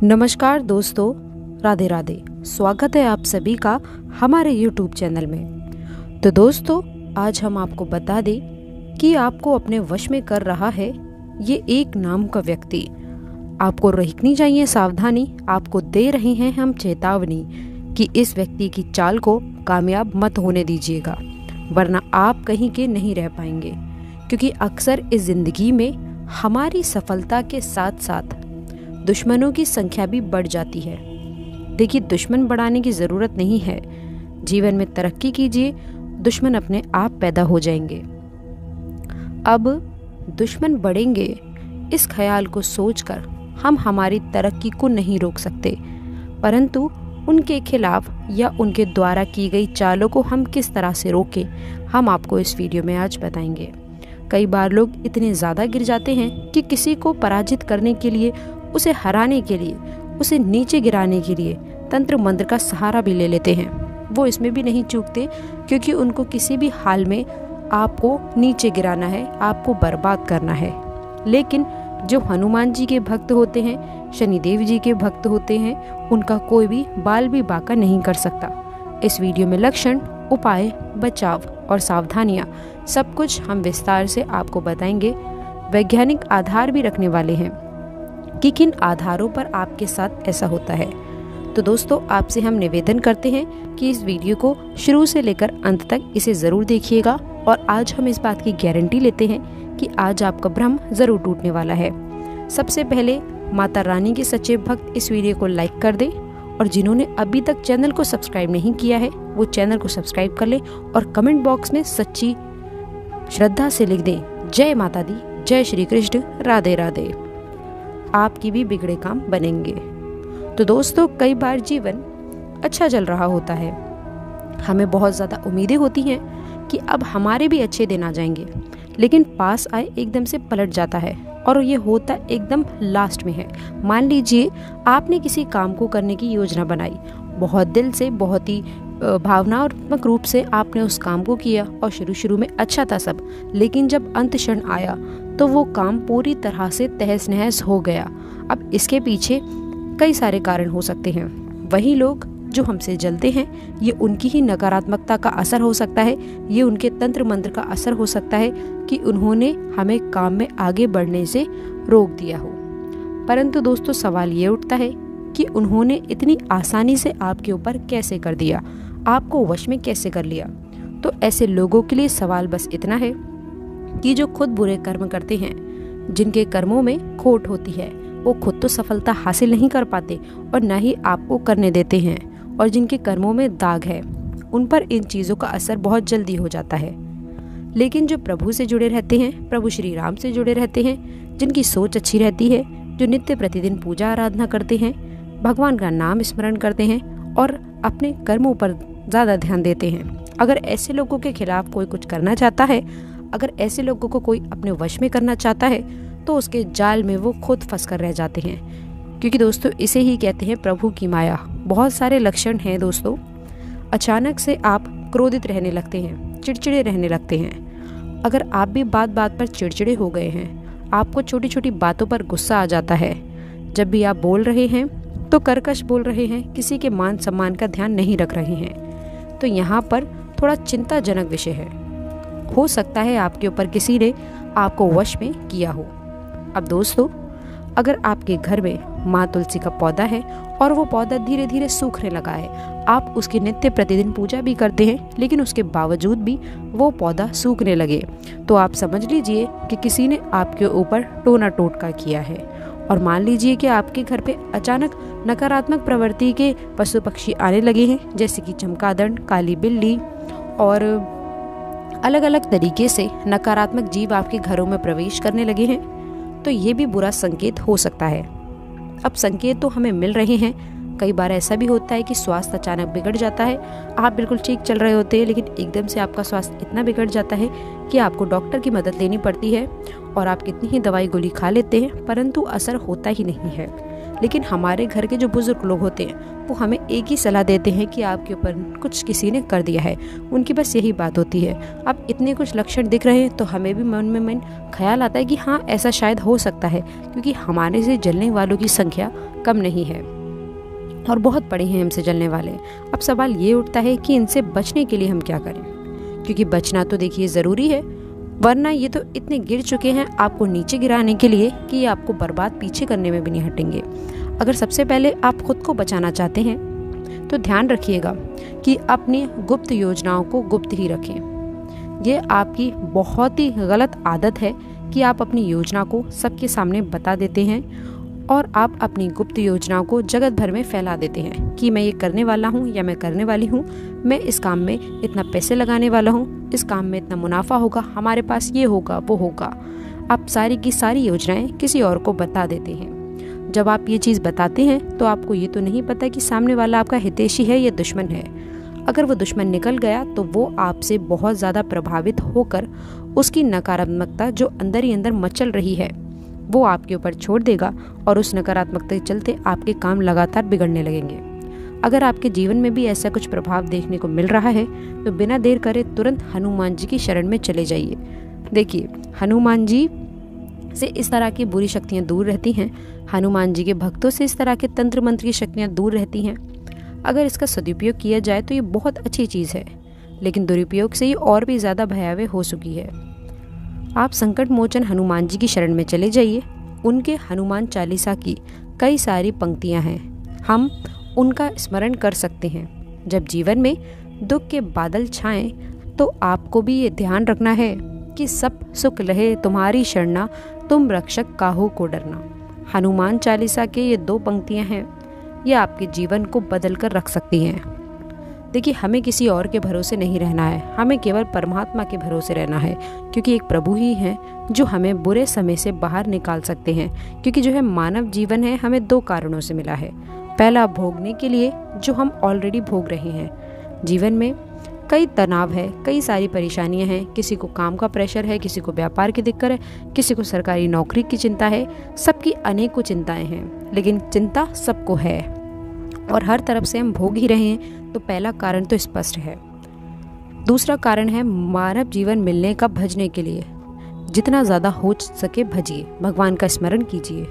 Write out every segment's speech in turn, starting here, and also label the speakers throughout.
Speaker 1: नमस्कार दोस्तों, राधे राधे। स्वागत है आप सभी का हमारे YouTube चैनल में। तो दोस्तों, आज हम आपको बता दें कि आपको अपने वश में कर रहा है ये एक नाम का व्यक्ति। आपको रखनी चाहिए सावधानी। आपको दे रहे हैं हम चेतावनी कि इस व्यक्ति की चाल को कामयाब मत होने दीजिएगा, वरना आप कहीं के नहीं रह पाएंगे। क्योंकि अक्सर इस जिंदगी में हमारी सफलता के साथ साथ दुश्मनों की संख्या भी बढ़ जाती है। देखिए, दुश्मन बढ़ाने की ज़रूरत नहीं है। जीवन में तरक्की कीजिए, दुश्मन अपने आप पैदा हो जाएंगे। अब दुश्मन बढ़ेंगे इस ख्याल को सोचकर हम हमारी तरक्की को नहीं रोक सकते, परंतु उनके खिलाफ या उनके द्वारा की गई चालों को हम किस तरह से रोकें, हम आपको इस वीडियो में आज बताएंगे। कई बार लोग इतने ज़्यादा गिर जाते हैं कि किसी को पराजित करने के लिए, उसे हराने के लिए, उसे नीचे गिराने के लिए तंत्र मंत्र का सहारा भी ले लेते हैं। वो इसमें भी नहीं चूकते, क्योंकि उनको किसी भी हाल में आपको नीचे गिराना है, आपको बर्बाद करना है। लेकिन जो हनुमान जी के भक्त होते हैं, शनिदेव जी के भक्त होते हैं, उनका कोई भी बाल भी बांका नहीं कर सकता। इस वीडियो में लक्षण, उपाय, बचाव और सावधानियां सब कुछ हम विस्तार से आपको बताएंगे। वैज्ञानिक आधार भी रखने वाले हैं कि किन आधारों पर आपके साथ ऐसा होता है। तो दोस्तों, आपसे हम निवेदन करते हैं कि इस वीडियो को शुरू से लेकर अंत तक इसे ज़रूर देखिएगा। और आज हम इस बात की गारंटी लेते हैं कि आज आपका भ्रम ज़रूर टूटने वाला है। सबसे पहले माता रानी के सच्चे भक्त इस वीडियो को लाइक कर दें, और जिन्होंने अभी तक चैनल को सब्सक्राइब नहीं किया है वो चैनल को सब्सक्राइब कर लें, और कमेंट बॉक्स में सच्ची श्रद्धा से लिख दें, जय माता दी, जय श्री कृष्ण, राधे राधे। आपकी भी बिगड़े काम बनेंगे। तो दोस्तों, कई बार जीवन अच्छा चल रहा होता है, हमें बहुत ज़्यादा उम्मीदें होती हैं कि अब हमारे भी अच्छे दिन आ जाएंगे, लेकिन पास आए एकदम से पलट जाता है, और ये होता एकदम लास्ट में है। मान लीजिए आपने किसी काम को करने की योजना बनाई, बहुत दिल से, बहुत ही भावनात्मक रूप से आपने उस काम को किया, और शुरू में अच्छा था सब, लेकिन जब अंत क्षण आया तो वो काम पूरी तरह से तहस नहस हो गया। अब इसके पीछे कई सारे कारण हो सकते हैं। वही लोग जो हमसे जलते हैं, ये उनकी ही नकारात्मकता का असर हो सकता है, ये उनके तंत्र मंत्र का असर हो सकता है कि उन्होंने हमें काम में आगे बढ़ने से रोक दिया हो। परंतु दोस्तों, सवाल ये उठता है कि उन्होंने इतनी आसानी से आपके ऊपर कैसे कर दिया, आपको वश में कैसे कर लिया। तो ऐसे लोगों के लिए सवाल बस इतना है कि जो खुद बुरे कर्म करते हैं, जिनके कर्मों में खोट होती है, वो खुद तो सफलता हासिल नहीं कर पाते और न ही आपको करने देते हैं, और जिनके कर्मों में दाग है, उन पर इन चीज़ों का असर बहुत जल्दी हो जाता है। लेकिन जो प्रभु से जुड़े रहते हैं, प्रभु श्री राम से जुड़े रहते हैं, जिनकी सोच अच्छी रहती है, जो नित्य प्रतिदिन पूजा आराधना करते हैं, भगवान का नाम स्मरण करते हैं और अपने कर्मों पर ज़्यादा ध्यान देते हैं, अगर ऐसे लोगों के खिलाफ कोई कुछ करना चाहता है, अगर ऐसे लोगों को कोई अपने वश में करना चाहता है, तो उसके जाल में वो खुद फंस कर रह जाते हैं। क्योंकि दोस्तों, इसे ही कहते हैं प्रभु की माया। बहुत सारे लक्षण हैं दोस्तों। अचानक से आप क्रोधित रहने लगते हैं, चिड़चिड़े रहने लगते हैं। अगर आप भी बात बात पर चिड़चिड़े हो गए हैं, आपको छोटी छोटी बातों पर गुस्सा आ जाता है, जब भी आप बोल रहे हैं तो कर्कश बोल रहे हैं, किसी के मान सम्मान का ध्यान नहीं रख रहे हैं, तो यहाँ पर थोड़ा चिंताजनक विषय है। हो सकता है आपके ऊपर किसी ने आपको वश में किया हो। अब दोस्तों, अगर आपके घर में माँ तुलसी का पौधा है और वो पौधा धीरे धीरे सूखने लगा है, आप उसकी नित्य प्रतिदिन पूजा भी करते हैं, लेकिन उसके बावजूद भी वो पौधा सूखने लगे, तो आप समझ लीजिए कि किसी ने आपके ऊपर टोना टोटका किया है। और मान लीजिए कि आपके घर पे अचानक नकारात्मक प्रवृत्ति के पशु पक्षी आने लगे हैं, जैसे कि चमगादड़, काली बिल्ली और अलग अलग तरीके से नकारात्मक जीव आपके घरों में प्रवेश करने लगे हैं, तो ये भी बुरा संकेत हो सकता है। अब संकेत तो हमें मिल रहे हैं। कई बार ऐसा भी होता है कि स्वास्थ्य अचानक बिगड़ जाता है। आप बिल्कुल ठीक चल रहे होते हैं, लेकिन एकदम से आपका स्वास्थ्य इतना बिगड़ जाता है कि आपको डॉक्टर की मदद लेनी पड़ती है, और आप कितनी ही दवाई गोली खा लेते हैं, परंतु असर होता ही नहीं है। लेकिन हमारे घर के जो बुजुर्ग लोग होते हैं वो हमें एक ही सलाह देते हैं कि आपके ऊपर कुछ किसी ने कर दिया है। उनकी बस यही बात होती है। अब इतने कुछ लक्षण दिख रहे हैं तो हमें भी मन ख्याल आता है कि हाँ, ऐसा शायद हो सकता है, क्योंकि हमारे से जलने वालों की संख्या कम नहीं है और बहुत बड़े हैं हमसे जलने वाले। अब सवाल ये उठता है कि इनसे बचने के लिए हम क्या करें, क्योंकि बचना तो देखिए ज़रूरी है, वरना ये तो इतने गिर चुके हैं आपको नीचे गिराने के लिए कि ये आपको बर्बाद पीछे करने में भी नहीं हटेंगे। अगर सबसे पहले आप खुद को बचाना चाहते हैं तो ध्यान रखिएगा कि अपनी गुप्त योजनाओं को गुप्त ही रखें। ये आपकी बहुत ही गलत आदत है कि आप अपनी योजना को सबके सामने बता देते हैं और आप अपनी गुप्त योजनाओं को जगत भर में फैला देते हैं कि मैं ये करने वाला हूँ या मैं करने वाली हूँ, मैं इस काम में इतना पैसे लगाने वाला हूँ, इस काम में इतना मुनाफा होगा, हमारे पास ये होगा वो होगा। आप सारी की सारी योजनाएं किसी और को बता देते हैं। जब आप ये चीज़ बताते हैं तो आपको ये तो नहीं पता कि सामने वाला आपका हितैषी है या दुश्मन है। अगर वो दुश्मन निकल गया तो वो आपसे बहुत ज़्यादा प्रभावित होकर उसकी नकारात्मकता जो अंदर ही अंदर मचल रही है वो आपके ऊपर छोड़ देगा और उस नकारात्मकता के चलते आपके काम लगातार बिगड़ने लगेंगे। अगर आपके जीवन में भी ऐसा कुछ प्रभाव देखने को मिल रहा है तो बिना देर करे तुरंत हनुमान जी की शरण में चले जाइए। देखिए, हनुमान जी से इस तरह की बुरी शक्तियाँ दूर रहती हैं। हनुमान जी के भक्तों से इस तरह के तंत्र मंत्र की शक्तियाँ दूर रहती हैं। अगर इसका सदुपयोग किया जाए तो ये बहुत अच्छी चीज़ है, लेकिन दुरुपयोग से ये और भी ज़्यादा भयावह हो चुकी है। आप संकट मोचन हनुमान जी की शरण में चले जाइए। उनके हनुमान चालीसा की कई सारी पंक्तियां हैं, हम उनका स्मरण कर सकते हैं। जब जीवन में दुख के बादल छाएं तो आपको भी ये ध्यान रखना है कि सब सुख रहे तुम्हारी शरणा, तुम रक्षक काहू को डरना। हनुमान चालीसा के ये 2 पंक्तियां हैं, ये आपके जीवन को बदल कर रख सकती हैं। देखिए, हमें किसी और के भरोसे नहीं रहना है, हमें केवल परमात्मा के भरोसे रहना है, क्योंकि एक प्रभु ही हैं जो हमें बुरे समय से बाहर निकाल सकते हैं। क्योंकि जो है मानव जीवन है हमें 2 कारणों से मिला है। पहला, भोगने के लिए जो हम ऑलरेडी भोग रहे हैं। जीवन में कई तनाव है, कई सारी परेशानियां हैं। किसी को काम का प्रेशर है, किसी को व्यापार की दिक्कत है, किसी को सरकारी नौकरी की चिंता है। सबकी अनेकों चिंताएं हैं, लेकिन चिंता सबको है और हर तरफ से हम भोग ही रहे हैं। तो पहला कारण तो स्पष्ट है। दूसरा कारण है मानव जीवन मिलने का भजने के लिए। जितना ज़्यादा हो सके भजिए, भगवान का स्मरण कीजिए।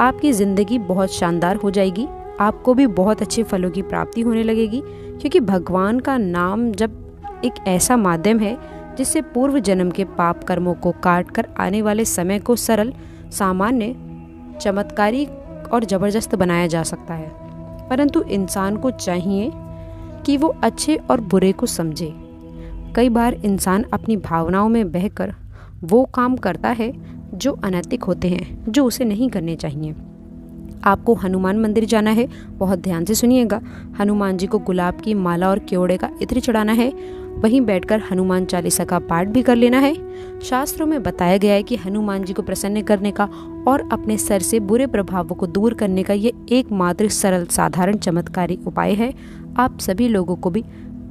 Speaker 1: आपकी ज़िंदगी बहुत शानदार हो जाएगी, आपको भी बहुत अच्छे फलों की प्राप्ति होने लगेगी। क्योंकि भगवान का नाम जब एक ऐसा माध्यम है जिससे पूर्व जन्म के पाप कर्मों को काट कर आने वाले समय को सरल, सामान्य, चमत्कारी और ज़बरदस्त बनाया जा सकता है। परंतु इंसान को चाहिए कि वो अच्छे और बुरे को समझे। कई बार इंसान अपनी भावनाओं में बहकर वो काम करता है जो अनैतिक होते हैं, जो उसे नहीं करने चाहिए। आपको हनुमान मंदिर जाना है, बहुत ध्यान से सुनिएगा। हनुमान जी को गुलाब की माला और केवड़े का इत्र चढ़ाना है। वहीं बैठकर हनुमान चालीसा का पाठ भी कर लेना है। शास्त्रों में बताया गया है कि हनुमान जी को प्रसन्न करने का और अपने सर से बुरे प्रभावों को दूर करने का ये एकमात्र सरल, साधारण, चमत्कारी उपाय है। आप सभी लोगों को भी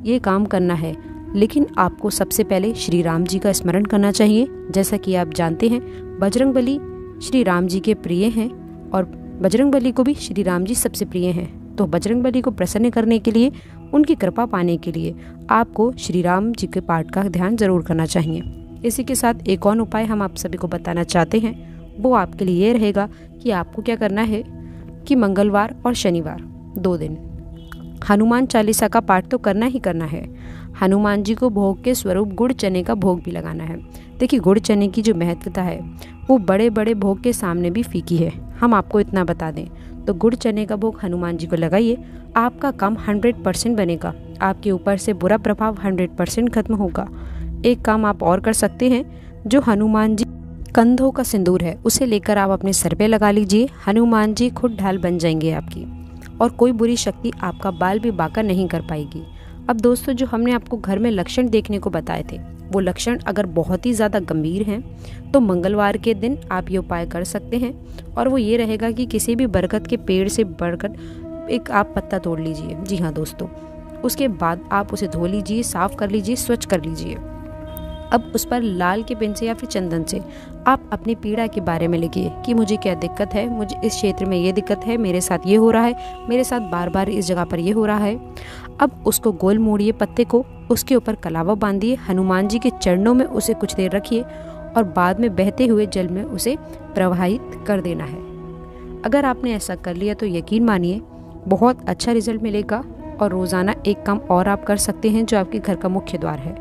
Speaker 1: ये काम करना है, लेकिन आपको सबसे पहले श्री राम जी का स्मरण करना चाहिए। जैसा कि आप जानते हैं, बजरंगबली श्री राम जी के प्रिय हैं और बजरंगबली को भी श्री राम जी सबसे प्रिय हैं। तो बजरंगबली को प्रसन्न करने के लिए, उनकी कृपा पाने के लिए आपको श्री राम जी के पाठ का ध्यान जरूर करना चाहिए। इसी के साथ एक और उपाय हम आप सभी को बताना चाहते हैं। वो आपके लिए ये रहेगा कि आपको क्या करना है कि मंगलवार और शनिवार 2 दिन हनुमान चालीसा का पाठ तो करना ही करना है। हनुमान जी को भोग के स्वरूप गुड़ चने का भोग भी लगाना है। देखिए, गुड़ चने की जो महत्वता है वो बड़े बड़े भोग के सामने भी फीकी है। हम आपको इतना बता दें तो गुड़ चने का भोग हनुमान जी को लगाइए, आपका काम 100% बनेगा। आपके ऊपर से बुरा प्रभाव 100% खत्म होगा। एक काम आप और कर सकते हैं, जो हनुमान जी कंधों का सिंदूर है उसे लेकर आप अपने सर पे लगा लीजिए। हनुमान जी खुद ढाल बन जाएंगे आपकी और कोई बुरी शक्ति आपका बाल भी बांका नहीं कर पाएगी। अब दोस्तों, जो हमने आपको घर में लक्षण देखने को बताए थे, वो लक्षण अगर बहुत ही ज़्यादा गंभीर हैं तो मंगलवार के दिन आप ये उपाय कर सकते हैं। और वो ये रहेगा कि किसी भी बरगद के पेड़ से बढ़कर एक आप पत्ता तोड़ लीजिए। जी हाँ दोस्तों, उसके बाद आप उसे धो लीजिए, साफ कर लीजिए, स्वच्छ कर लीजिए। अब उस पर लाल के पेन से या फिर चंदन से आप अपनी पीड़ा के बारे में लिखिए कि मुझे क्या दिक्कत है, मुझे इस क्षेत्र में ये दिक्कत है, मेरे साथ ये हो रहा है, मेरे साथ बार बार इस जगह पर ये हो रहा है। अब उसको गोल मोड़िए पत्ते को, उसके ऊपर कलावा बांधिए, हनुमान जी के चरणों में उसे कुछ देर रखिए और बाद में बहते हुए जल में उसे प्रवाहित कर देना है। अगर आपने ऐसा कर लिया तो यकीन मानिए बहुत अच्छा रिजल्ट मिलेगा। और रोज़ाना एक काम और आप कर सकते हैं जो आपके घर का मुख्य द्वार है,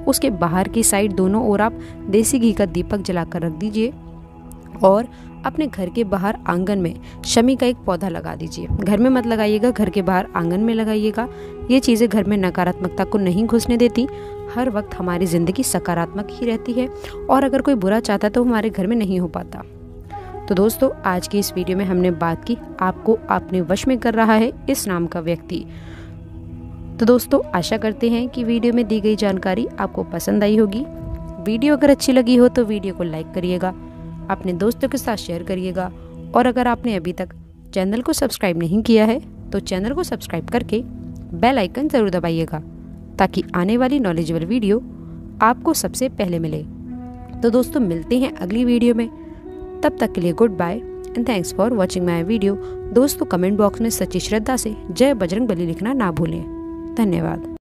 Speaker 1: उसके बाहर की साइड दोनों ओर आप देसी घी का दीपक जलाकर रख दीजिए और अपने घर के बाहर आंगन में शमी का एक पौधा लगा दीजिए। घर में मत लगाइएगा, घर के बाहर आंगन में लगाइएगा। ये चीज़ें घर में नकारात्मकता को नहीं घुसने देती। हर वक्त हमारी ज़िंदगी सकारात्मक ही रहती है और अगर कोई बुरा चाहता तो हमारे घर में नहीं हो पाता। तो दोस्तों, आज की इस वीडियो में हमने बात की आपको अपने वश में कर रहा है इस नाम का व्यक्ति। तो दोस्तों, आशा करते हैं कि वीडियो में दी गई जानकारी आपको पसंद आई होगी। वीडियो अगर अच्छी लगी हो तो वीडियो को लाइक करिएगा, अपने दोस्तों के साथ शेयर करिएगा और अगर आपने अभी तक चैनल को सब्सक्राइब नहीं किया है तो चैनल को सब्सक्राइब करके बेल आइकन ज़रूर दबाइएगा ताकि आने वाली नॉलेजेबल वीडियो आपको सबसे पहले मिले। तो दोस्तों, मिलते हैं अगली वीडियो में। तब तक के लिए good bye and thanks for watching my video. दोस्तों, कमेंट बॉक्स में सच्ची श्रद्धा से जय बजरंग बली लिखना ना भूलें। धन्यवाद।